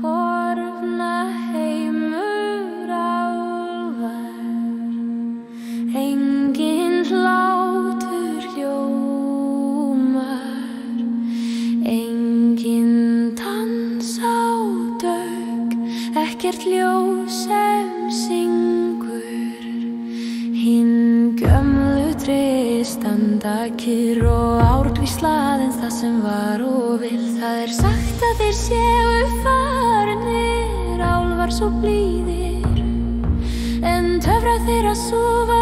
Horfna heimur álfar, enginn hlátur hljómar, enginn dans á dögg, ekkert ljós sem syngur. Hinn gömlu tré standa kyrr og árgvíslað eins það sem var og vill. Það sagt að þeir séu farnir, álfar svo blíðir, en töfrar þeirra sofa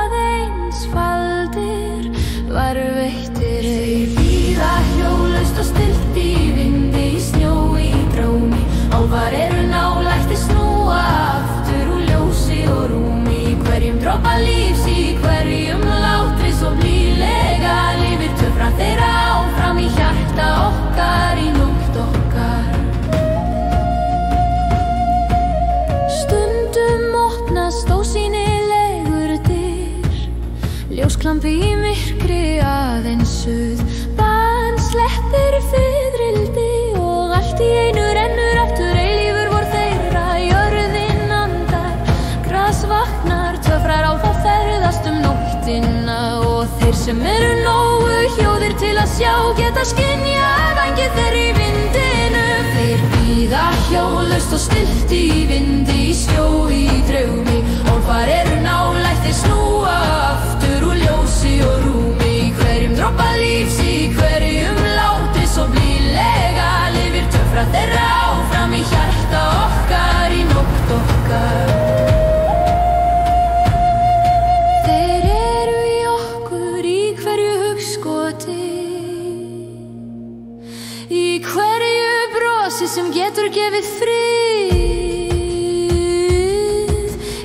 aðeins faldir varðveittir. Þeir bíða hjólaust og stillt í vindi, í snjó, í drómi. Álfar eru nálægt, þeir snúa aftur úr ljósi og rúmi. Í hverjum dropa lífs, í hverjum látri svo blíðlega lifir töfrar þeirra áfram í hjarta okkar, í nótt okkar. Stundum opnast ósýnilegur dyr, ljósklampi í myrkri aðeins suð. Barn sleppir fiðrildi og allt í einu rennur aftur eilífur vor þeirra. Jörðin andar, gras vaknar, töfrar álfa ferðast nóttina og þeir sem eru nógu hljóðir til að sjá geta skynjað vængir þeirra í vindinu. Þeir bíða hjólaust og stillt í vindi, í sjó, í draumi. Álfar eru nálægt, þeir snúa aftur úr ljósi og rúmi. Í hverjum dropa lífs, í hverjum látri svo blíðlega lifir töfrar þeirra áfram í hjarta okkar, í nótt okkar. Í hverju brosi sem getur gefið frið.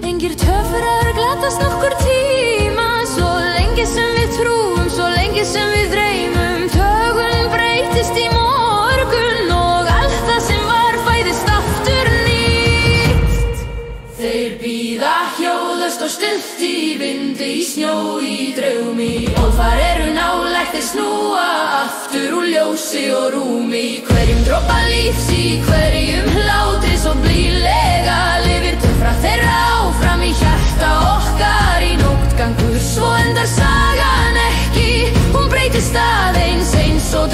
Engir töfrar glatast nokkur tíma, svo lengi sem við trúum, svo lengi sem við dreymum. Tögun breytist í morgun og allt það sem var fæðist aftur nýtt. Þeir bíða hljóðlaust og stillt í vindi, í snjó, í draumi. Álfar eru nálægt, þeir snúa aftur úr ljósi og rúmi. Í hverjum dropa lífs, í hverjum hlátri svo blíðlega lifir töfrar þeirra áfram í hjarta okkar, í nótt gangur. Svo endar sagan ekki, hún breytist aðeins eins og